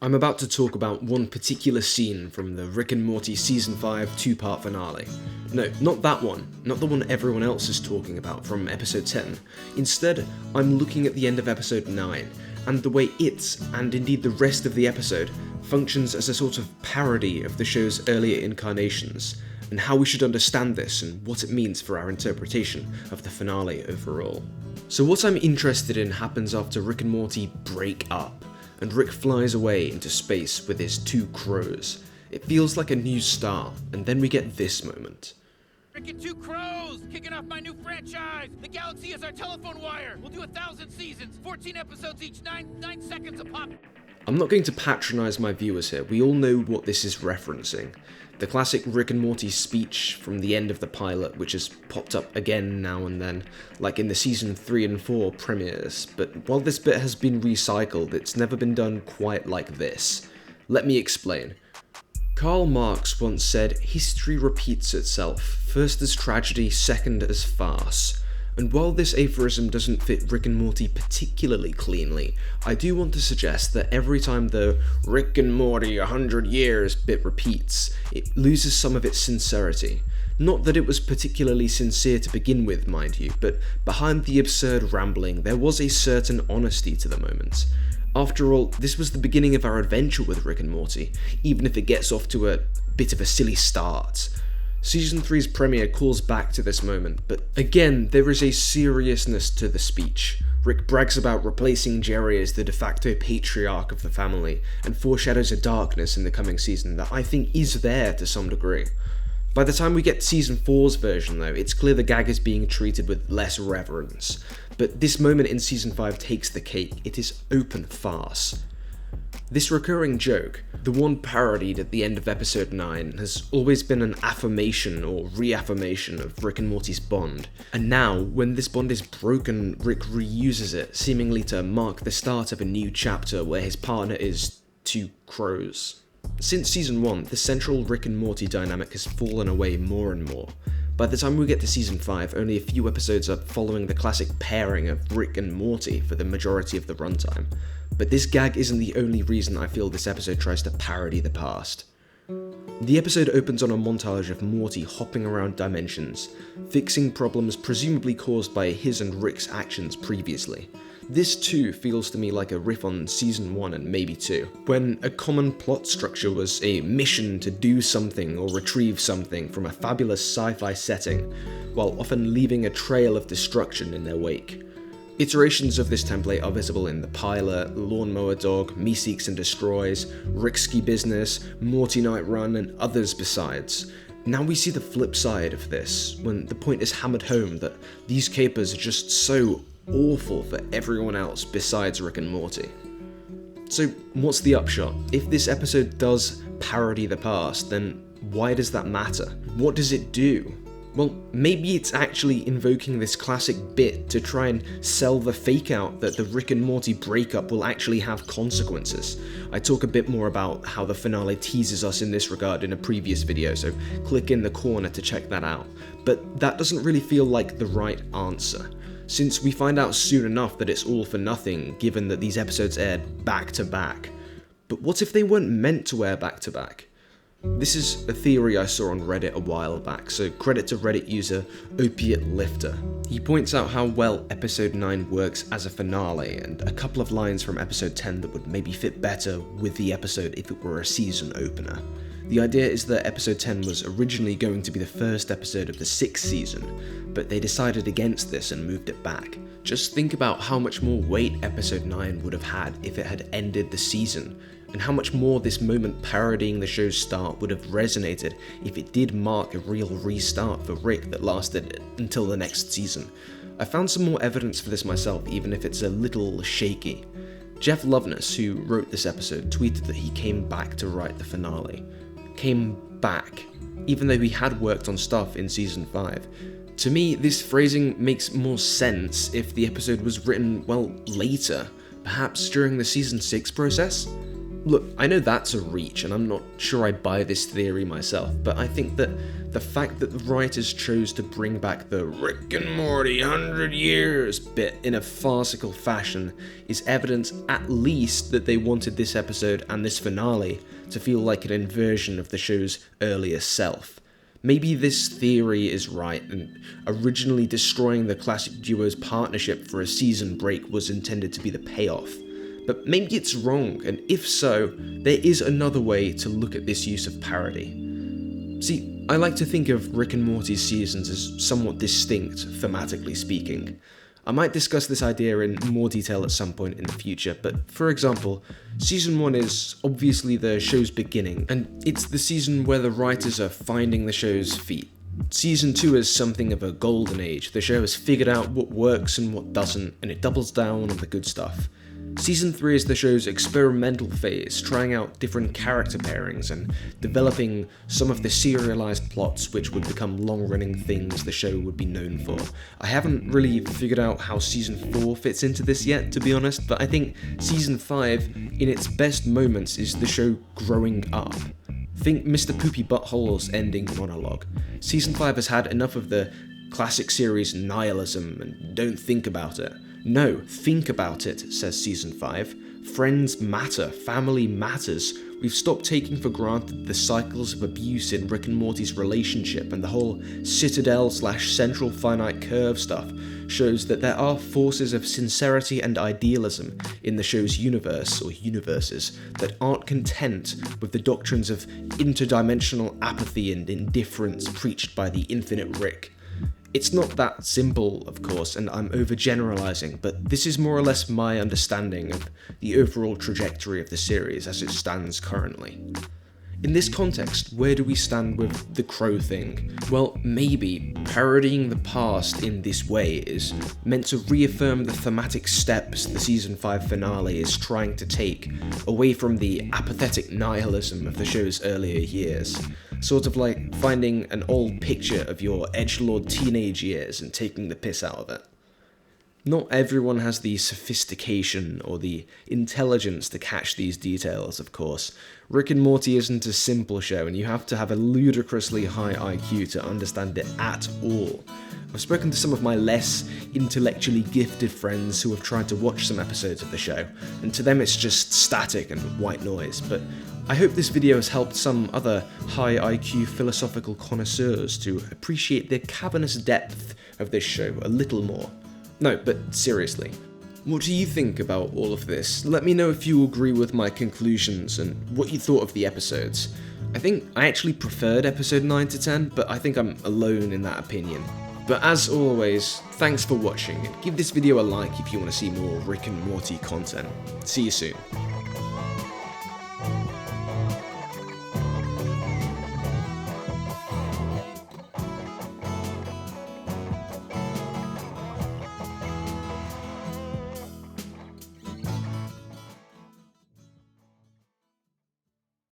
I'm about to talk about one particular scene from the Rick and Morty Season 5 two-part finale. No, not that one, not the one everyone else is talking about from episode 10. Instead, I'm looking at the end of episode 9, and the way it, and indeed the rest of the episode, functions as a sort of parody of the show's earlier incarnations, and how we should understand this and what it means for our interpretation of the finale overall. So what I'm interested in happens after Rick and Morty break up, and Rick flies away into space with his two crows. It feels like a new start, and then we get this moment. Rick and two crows, kicking off my new franchise. The galaxy is our telephone wire. We'll do 1,000 seasons, 14 episodes each, 9 seconds a pop. I'm not going to patronize my viewers here, we all know what this is referencing. The classic Rick and Morty speech from the end of the pilot, which has popped up again now and then, like in the season 3 and 4 premieres, but while this bit has been recycled, it's never been done quite like this. Let me explain. Karl Marx once said, "History repeats itself, first as tragedy, second as farce." And while this aphorism doesn't fit Rick and Morty particularly cleanly, I do want to suggest that every time the Rick and Morty 100 years bit repeats, it loses some of its sincerity. Not that it was particularly sincere to begin with, mind you, but behind the absurd rambling, there was a certain honesty to the moment. After all, this was the beginning of our adventure with Rick and Morty, even if it gets off to a bit of a silly start. Season 3's premiere calls back to this moment, but again, there is a seriousness to the speech. Rick brags about replacing Jerry as the de facto patriarch of the family, and foreshadows a darkness in the coming season that I think is there to some degree. By the time we get to Season 4's version though, it's clear the gag is being treated with less reverence. But this moment in Season 5 takes the cake, it is open farce. This recurring joke, the one parodied at the end of episode 9, has always been an affirmation or reaffirmation of Rick and Morty's bond, and now, when this bond is broken, Rick reuses it, seemingly to mark the start of a new chapter where his partner is two crows. Since season 1, the central Rick and Morty dynamic has fallen away more and more. By the time we get to season 5, only a few episodes are following the classic pairing of Rick and Morty for the majority of the runtime. But this gag isn't the only reason I feel this episode tries to parody the past. The episode opens on a montage of Morty hopping around dimensions, fixing problems presumably caused by his and Rick's actions previously. This too feels to me like a riff on season 1 and maybe 2, when a common plot structure was a mission to do something or retrieve something from a fabulous sci-fi setting, while often leaving a trail of destruction in their wake. Iterations of this template are visible in The Pilot, Lawnmower Dog, Me Seeks and Destroys, Ricksky Business, Morty Night Run, and others besides. Now we see the flip side of this, when the point is hammered home that these capers are just so awful for everyone else besides Rick and Morty. So what's the upshot? If this episode does parody the past, then why does that matter? What does it do? Well, maybe it's actually invoking this classic bit to try and sell the fake out that the Rick and Morty breakup will actually have consequences. I talk a bit more about how the finale teases us in this regard in a previous video, so click in the corner to check that out. But that doesn't really feel like the right answer, since we find out soon enough that it's all for nothing given that these episodes aired back to back. But what if they weren't meant to air back to back? This is a theory I saw on Reddit a while back, so credit to Reddit user Opiate Lifter. He points out how well episode 9 works as a finale, and a couple of lines from episode 10 that would maybe fit better with the episode if it were a season opener. The idea is that episode 10 was originally going to be the first episode of the 6th season, but they decided against this and moved it back. Just think about how much more weight episode 9 would have had if it had ended the season, and how much more this moment parodying the show's start would have resonated if it did mark a real restart for Rick that lasted until the next season. I found some more evidence for this myself, even if it's a little shaky. Jeff Loveness, who wrote this episode, tweeted that he came back to write the finale. Came back, even though he had worked on stuff in season 5. To me, this phrasing makes more sense if the episode was written, well, later, perhaps during the season 6 process. Look, I know that's a reach, and I'm not sure I buy this theory myself, but I think that the fact that the writers chose to bring back the Rick and Morty 100 years bit in a farcical fashion is evidence at least that they wanted this episode and this finale to feel like an inversion of the show's earlier self. Maybe this theory is right, and originally destroying the classic duo's partnership for a season break was intended to be the payoff. But maybe it's wrong, and if so, there is another way to look at this use of parody. See, I like to think of Rick and Morty's seasons as somewhat distinct, thematically speaking. I might discuss this idea in more detail at some point in the future, but for example, Season 1 is obviously the show's beginning, and it's the season where the writers are finding the show's feet. Season 2 is something of a golden age. The show has figured out what works and what doesn't, and it doubles down on the good stuff. Season 3 is the show's experimental phase, trying out different character pairings and developing some of the serialized plots which would become long-running things the show would be known for. I haven't really figured out how Season 4 fits into this yet, to be honest, but I think Season 5, in its best moments, is the show growing up. Think Mr. Poopy Butthole's ending monologue. Season 5 has had enough of the classic series nihilism and don't think about it. No, think about it, says Season 5. Friends matter, family matters. We've stopped taking for granted the cycles of abuse in Rick and Morty's relationship, and the whole citadel/central finite curve stuff shows that there are forces of sincerity and idealism in the show's universe, or universes, that aren't content with the doctrines of interdimensional apathy and indifference preached by the infinite Rick. It's not that simple, of course, and I'm overgeneralizing, but this is more or less my understanding of the overall trajectory of the series as it stands currently. In this context, where do we stand with the Crow thing? Well, maybe parodying the past in this way is meant to reaffirm the thematic steps the Season 5 finale is trying to take away from the apathetic nihilism of the show's earlier years. Sort of like finding an old picture of your edgelord teenage years and taking the piss out of it. Not everyone has the sophistication or the intelligence to catch these details, of course. Rick and Morty isn't a simple show, and you have to have a ludicrously high IQ to understand it at all. I've spoken to some of my less intellectually gifted friends who have tried to watch some episodes of the show, and to them it's just static and white noise, but I hope this video has helped some other high IQ philosophical connoisseurs to appreciate the cavernous depth of this show a little more. No, but seriously, what do you think about all of this? Let me know if you agree with my conclusions and what you thought of the episodes. I think I actually preferred episode 9 to 10, but I think I'm alone in that opinion. But as always, thanks for watching, and give this video a like if you want to see more Rick and Morty content. See you soon.